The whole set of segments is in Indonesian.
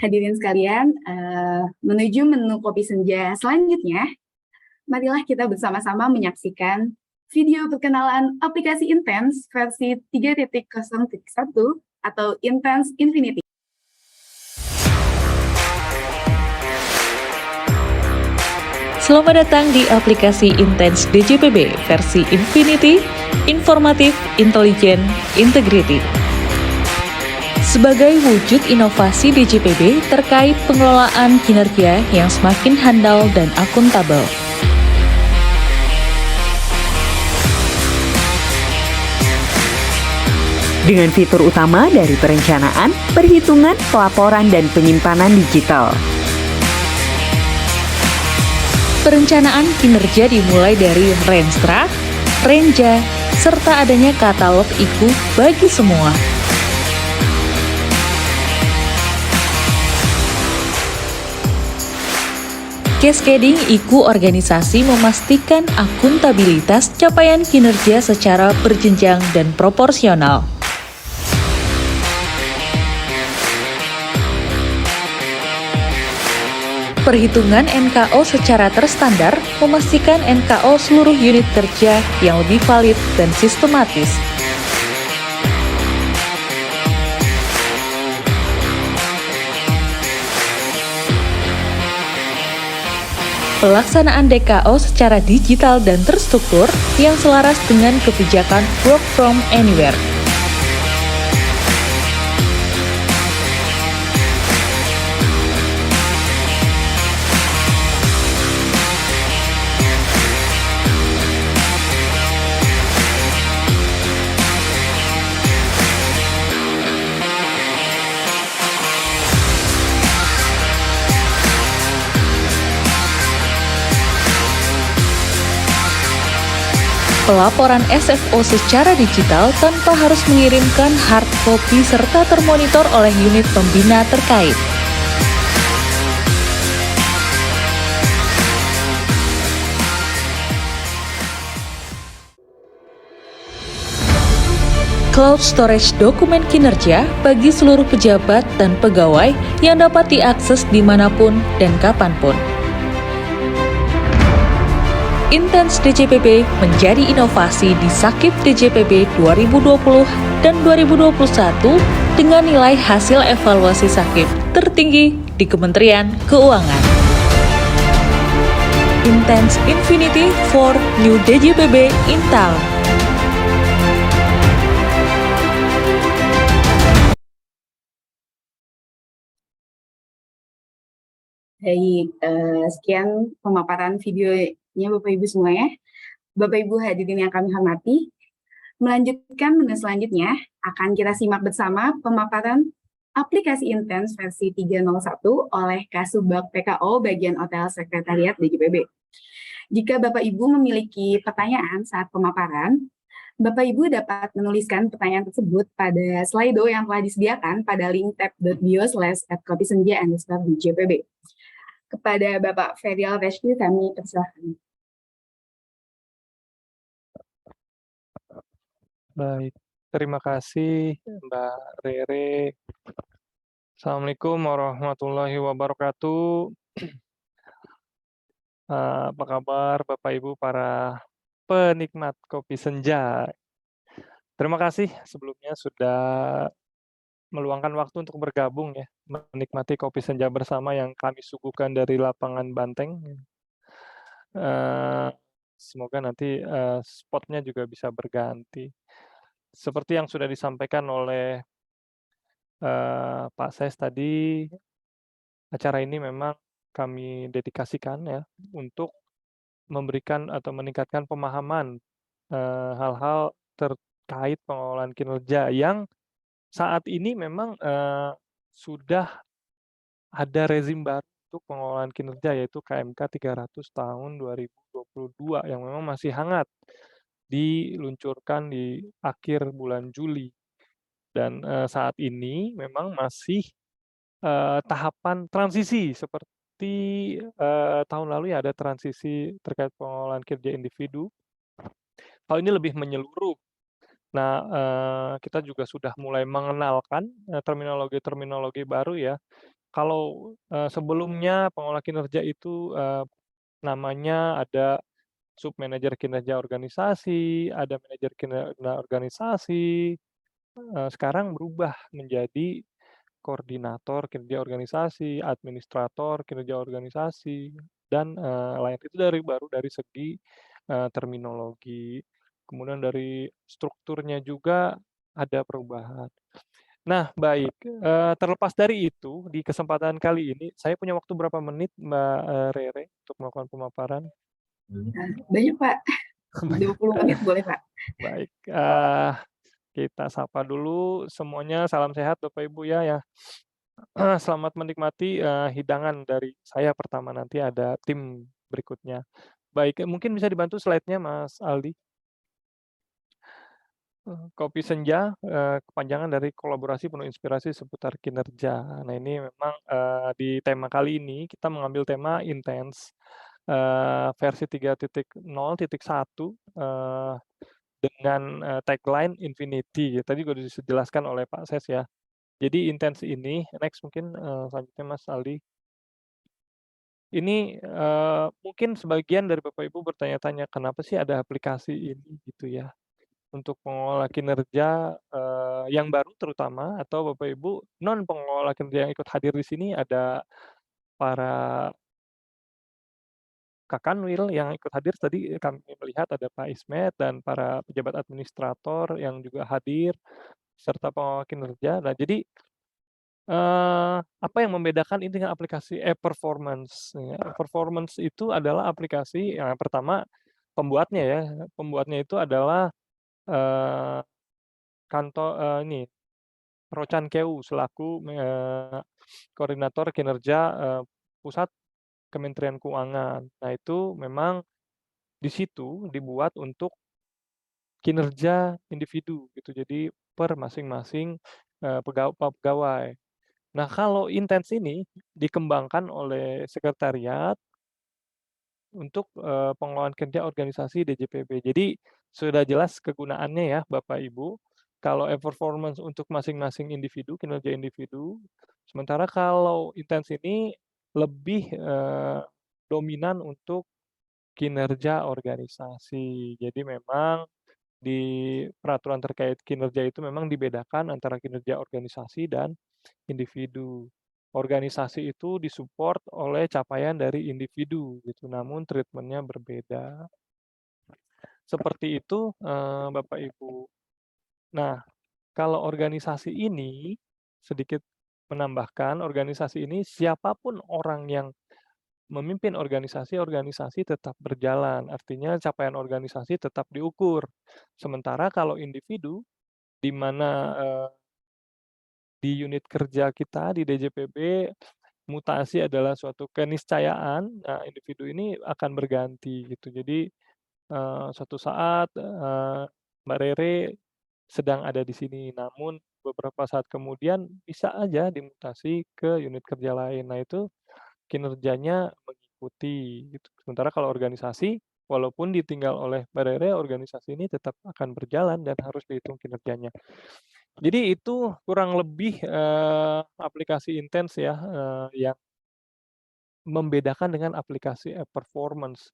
Hadirin sekalian, menuju menu kopi senja selanjutnya, marilah kita bersama-sama menyaksikan video perkenalan aplikasi Intens versi 3.0.1 atau Intens Infinity. Selamat datang di aplikasi Intens DJPB versi Infinity, informatif, intelijen, integrity. Sebagai wujud inovasi DJPB terkait pengelolaan kinerja yang semakin handal dan akuntabel. Dengan fitur utama dari perencanaan, perhitungan, pelaporan, dan penyimpanan digital. Perencanaan kinerja dimulai dari Renstra, Renja, serta adanya katalog IKU bagi semua. Cascading IKU organisasi memastikan akuntabilitas capaian kinerja secara berjenjang dan proporsional. Perhitungan NKO secara terstandar memastikan NKO seluruh unit kerja yang lebih valid dan sistematis. Pelaksanaan DKO secara digital dan terstruktur yang selaras dengan kebijakan Work from Anywhere. Pelaporan SFO secara digital tanpa harus mengirimkan hard copy serta termonitor oleh unit pembina terkait. Cloud storage dokumen kinerja bagi seluruh pejabat dan pegawai yang dapat diakses dimanapun dan kapanpun. Intens DJPB menjadi inovasi di Sakip DJPB 2020 dan 2021 dengan nilai hasil evaluasi Sakip tertinggi di Kementerian Keuangan. Intens Infinity for New DJPB Intal. Baik, sekian pemaparan videonya Bapak Ibu semua ya. Bapak Ibu hadirin yang kami hormati, melanjutkan menu selanjutnya akan kita simak bersama pemaparan aplikasi Intens versi 3.0.1 oleh Kasubag PKO bagian Hotel Sekretariat DJPB. Jika Bapak Ibu memiliki pertanyaan saat pemaparan, Bapak Ibu dapat menuliskan pertanyaan tersebut pada Slido yang telah disediakan pada link tab.bio/@kopisenja_DJPB. Kepada Bapak Ferial Reski kami persilahkan. Baik, terima kasih Mbak Rere. Assalamualaikum warahmatullahi wabarakatuh. Apa kabar Bapak Ibu para penikmat kopi senja? Terima kasih sebelumnya sudah meluangkan waktu untuk bergabung ya, menikmati kopi senja bersama yang kami suguhkan dari lapangan Banteng. Semoga nanti spotnya juga bisa berganti. Seperti yang sudah disampaikan oleh Pak Ses tadi, acara ini memang kami dedikasikan ya untuk memberikan atau meningkatkan pemahaman hal-hal terkait pengelolaan kinerja yang saat ini memang sudah ada rezim baru untuk pengelolaan kinerja yaitu KMK 300 tahun 2022 yang memang masih hangat diluncurkan di akhir bulan Juli. Dan saat ini memang masih tahapan transisi seperti tahun lalu ya ada transisi terkait pengelolaan kinerja individu. Hal ini lebih menyeluruh. Nah, kita juga sudah mulai mengenalkan terminologi-terminologi baru ya. kalau sebelumnya pengelola kinerja itu namanya ada submanajer kinerja organisasi, ada manajer kinerja organisasi, sekarang berubah menjadi koordinator kinerja organisasi, administrator kinerja organisasi, dan lain itu baru dari segi terminologi. Kemudian dari strukturnya juga ada perubahan. Nah, baik, terlepas dari itu, di kesempatan kali ini saya punya waktu berapa menit, Mbak Rere, untuk melakukan pemaparan? Nah, banyak Pak, Banyak. 20 menit boleh Pak. Baik, kita sapa dulu semuanya, salam sehat Bapak Ibu ya. Selamat menikmati hidangan dari saya pertama, nanti ada tim berikutnya. Baik, mungkin bisa dibantu slide-nya Mas Aldi. Kopi Senja, kepanjangan dari kolaborasi penuh inspirasi seputar kinerja. Nah, ini memang di tema kali ini kita mengambil tema intens versi 3.0.1 dengan tagline Infinity. Tadi juga dijelaskan oleh Pak Ses ya. Jadi intens ini, next mungkin selanjutnya Mas Aldi. Ini mungkin sebagian dari Bapak Ibu bertanya-tanya, kenapa sih ada aplikasi ini gitu ya? Untuk pengelola kinerja yang baru terutama, atau Bapak Ibu non pengelola kinerja yang ikut hadir di sini, ada para Kakanwil yang ikut hadir tadi kami melihat ada Pak Ismet dan para pejabat administrator yang juga hadir, serta pengelola kinerja. Nah, jadi apa yang membedakan ini dengan aplikasi e-performance ya? Performance itu adalah aplikasi yang pertama pembuatnya ya, pembuatnya itu adalah kantor ini Rocan Keu selaku koordinator kinerja pusat Kementerian Keuangan. Nah, itu memang di situ dibuat untuk kinerja individu gitu. Jadi per masing-masing pegawai. Nah, kalau intens ini dikembangkan oleh sekretariat untuk pengelolaan kerja organisasi DJPB. Jadi sudah jelas kegunaannya ya Bapak Ibu. Kalau e-performance untuk masing-masing individu, kinerja individu. Sementara kalau intens ini lebih dominan untuk kinerja organisasi. Jadi memang di peraturan terkait kinerja itu memang dibedakan antara kinerja organisasi dan individu. Organisasi itu disupport oleh capaian dari individu gitu, namun treatment-nya berbeda. Seperti itu Bapak Ibu. Nah, kalau organisasi ini sedikit menambahkan, organisasi ini siapapun orang yang memimpin organisasi, organisasi tetap berjalan. Artinya capaian organisasi tetap diukur. Sementara kalau individu, di mana di unit kerja kita di DJPB, mutasi adalah suatu keniscayaan, nah individu ini akan berganti gitu. Jadi suatu saat Mbak Rere sedang ada di sini, namun beberapa saat kemudian bisa aja dimutasi ke unit kerja lain. Nah, itu kinerjanya mengikuti gitu. Sementara kalau organisasi, walaupun ditinggal oleh Mbak Rere, organisasi ini tetap akan berjalan dan harus dihitung kinerjanya. Jadi itu kurang lebih aplikasi intens ya yang membedakan dengan aplikasi e-performance.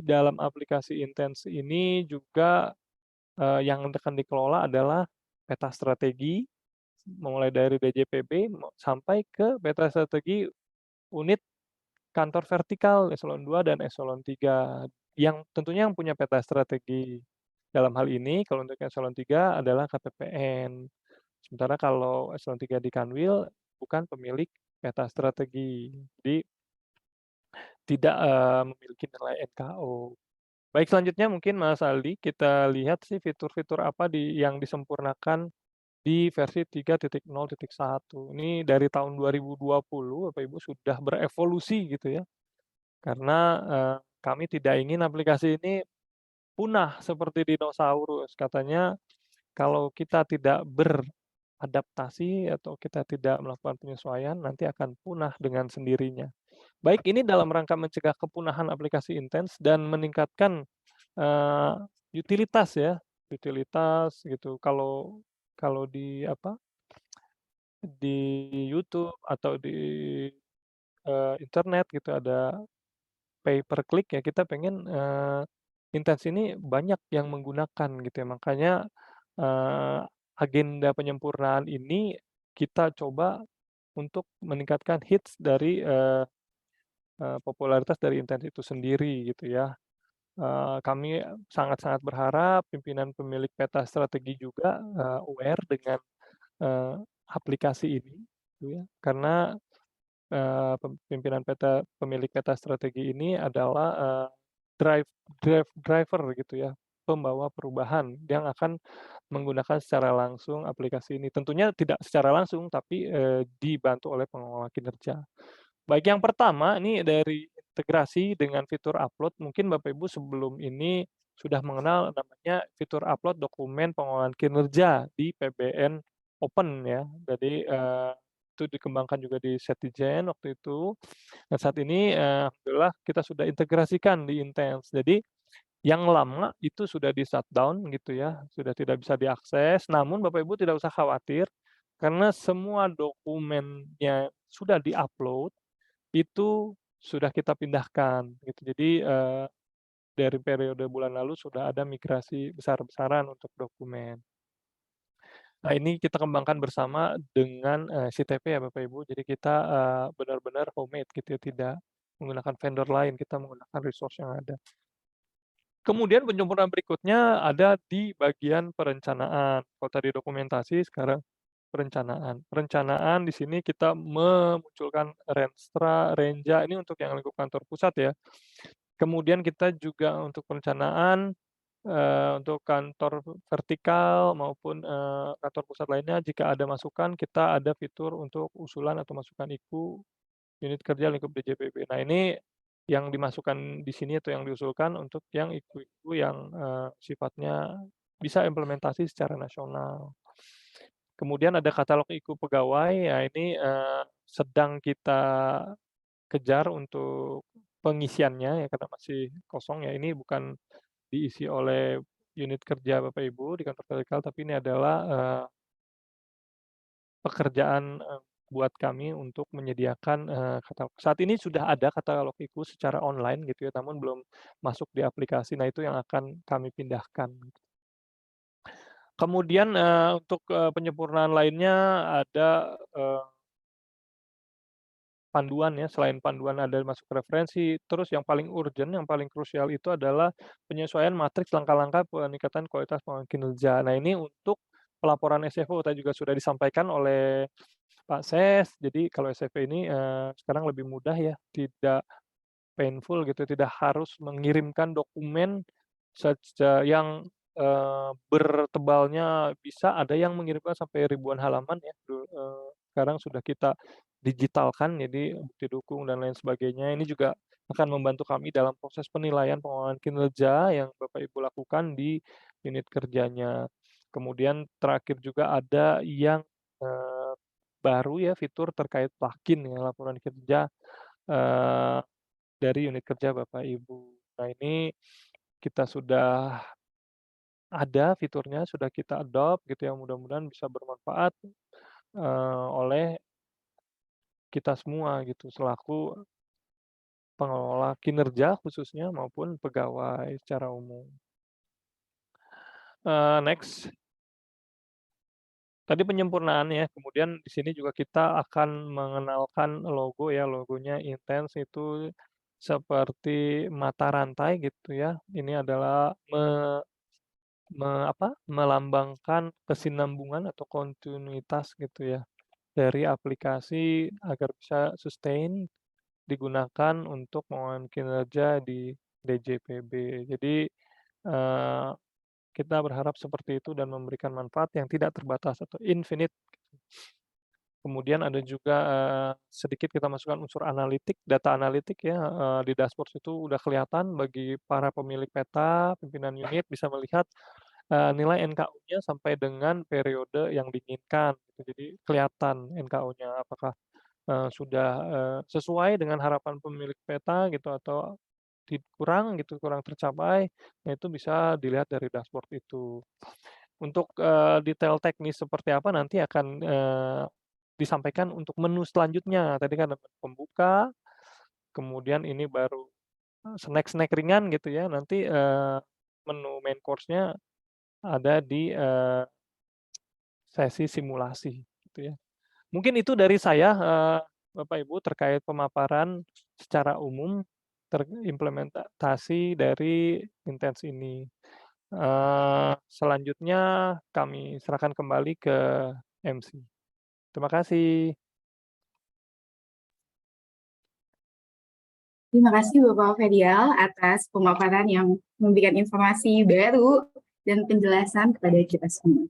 Dalam aplikasi intens ini juga yang akan dikelola adalah peta strategi, mulai dari DJPB sampai ke peta strategi unit kantor vertikal eselon 2 dan eselon 3 yang tentunya yang punya peta strategi. Dalam hal ini kalau untuk eselon 3 adalah KPPN. Sementara kalau eselon 3 di Kanwil bukan pemilik peta strategi. Jadi tidak memiliki nilai NKO. Baik, selanjutnya mungkin Mas Aldi, kita lihat sih fitur-fitur apa yang disempurnakan di versi 3.0.1. Ini dari tahun 2020 Bapak Ibu sudah berevolusi gitu ya. Karena kami tidak ingin aplikasi ini punah seperti dinosaurus. Katanya kalau kita tidak beradaptasi atau kita tidak melakukan penyesuaian, nanti akan punah dengan sendirinya. Baik, ini dalam rangka mencegah kepunahan aplikasi intens dan meningkatkan utilitas ya, utilitas gitu. Kalau di di YouTube atau di, internet gitu ada pay per click ya, kita pengen, Intens ini banyak yang menggunakan gitu ya. Makanya, eee, agenda penyempurnaan ini kita coba untuk meningkatkan hits dari, popularitas dari Intens itu sendiri gitu ya. Kami sangat-sangat berharap pimpinan pemilik peta strategi juga, aware dengan, eee, aplikasi ini gitu ya. Karena, pimpinan pemilik peta strategi ini adalah, drive driver gitu ya, pembawa perubahan yang akan menggunakan secara langsung aplikasi ini. Tentunya tidak secara langsung, tapi, dibantu oleh pengelola kinerja. Baik, yang pertama ini dari integrasi dengan fitur upload, mungkin Bapak Ibu sebelum ini sudah mengenal namanya fitur upload dokumen pengelolaan kinerja di PBN Open ya. Jadi, itu dikembangkan juga di Cetizen waktu itu, dan saat ini, alhamdulillah kita sudah integrasikan di Intens. Jadi yang lama itu sudah di-shutdown gitu ya, sudah tidak bisa diakses, namun Bapak Ibu tidak usah khawatir, karena semua dokumennya sudah di-upload, itu sudah kita pindahkan gitu. Jadi, dari periode bulan lalu sudah ada migrasi besar-besaran untuk dokumen. Nah, ini kita kembangkan bersama dengan, CTP ya Bapak Ibu. Jadi kita, benar-benar homemade gitu ya, tidak menggunakan vendor lain, kita menggunakan resource yang ada. Kemudian penyempurnaan berikutnya ada di bagian perencanaan. Kalau tadi dokumentasi, sekarang perencanaan. Perencanaan di sini kita memunculkan Renstra, Renja, ini untuk yang lingkup kantor pusat ya. Kemudian kita juga untuk perencanaan, untuk kantor vertikal maupun, kantor pusat lainnya, jika ada masukan kita ada fitur untuk usulan atau masukan IKU, unit kerja lingkup DJPB. Nah, ini yang dimasukkan di sini atau yang diusulkan untuk yang IKU-IKU yang, sifatnya bisa implementasi secara nasional. Kemudian ada katalog IKU pegawai, ya ini, sedang kita kejar untuk pengisiannya ya, karena masih kosong ya, ini bukan diisi oleh unit kerja Bapak Ibu di kantor vertikal, tapi ini adalah, pekerjaan, buat kami untuk menyediakan, katalog. Saat ini sudah ada katalog IKU secara online gitu ya, namun belum masuk di aplikasi. Nah, itu yang akan kami pindahkan. Kemudian, untuk, penyempurnaan lainnya ada, panduan ya, selain panduan ada masuk referensi, terus yang paling urgent, yang paling krusial itu adalah penyesuaian matriks langkah-langkah peningkatan kualitas pengelolaan kinerja. Nah, ini untuk pelaporan SFO tadi juga sudah disampaikan oleh Pak Ses. Jadi kalau SFO ini, sekarang lebih mudah ya, tidak painful gitu, tidak harus mengirimkan dokumen yang, bertebalnya bisa ada yang mengirimkan sampai ribuan halaman ya, sekarang sudah kita digitalkan, jadi bukti dukung dan lain sebagainya. Ini juga akan membantu kami dalam proses penilaian pengelolaan kinerja yang Bapak Ibu lakukan di unit kerjanya. Kemudian terakhir juga ada yang, eee, baru ya, fitur terkait plugin ya, laporan kinerja, eee dari unit kerja Bapak Ibu. Nah, ini kita sudah ada fiturnya, sudah kita adopt gitu ya, mudah-mudahan bisa bermanfaat, oleh kita semua gitu, selaku pengelola kinerja khususnya maupun pegawai secara umum. Next, tadi penyempurnaan ya, kemudian di sini juga kita akan mengenalkan logo ya, logonya Intens itu seperti mata rantai gitu ya. Ini adalah melambangkan kesinambungan atau kontinuitas gitu ya, dari aplikasi agar bisa sustain digunakan untuk pengelolaan kinerja di DJPB. Jadi, eee, kita berharap seperti itu dan memberikan manfaat yang tidak terbatas atau infinite. Kemudian ada juga, sedikit kita masukkan unsur analitik, data analitik ya, di dashboard itu udah kelihatan bagi para pemilik peta, pimpinan unit bisa melihat, nilai NKU-nya sampai dengan periode yang diinginkan gitu. Jadi kelihatan NKU-nya apakah, sudah, sesuai dengan harapan pemilik peta gitu atau kurang gitu, kurang tercapai, nah itu bisa dilihat dari dashboard itu. Untuk, detail teknis seperti apa nanti akan, disampaikan untuk menu selanjutnya. Tadi kan ada pembuka, kemudian ini baru snack-snack ringan gitu ya. Nanti menu main course-nya ada di sesi simulasi gitu ya. Mungkin itu dari saya, Bapak Ibu, terkait pemaparan secara umum implementasi dari Intens ini. Selanjutnya kami serahkan kembali ke MC. Terima kasih. Terima kasih Bapak Ferial atas pemaparan yang memberikan informasi baru dan penjelasan kepada kita semua.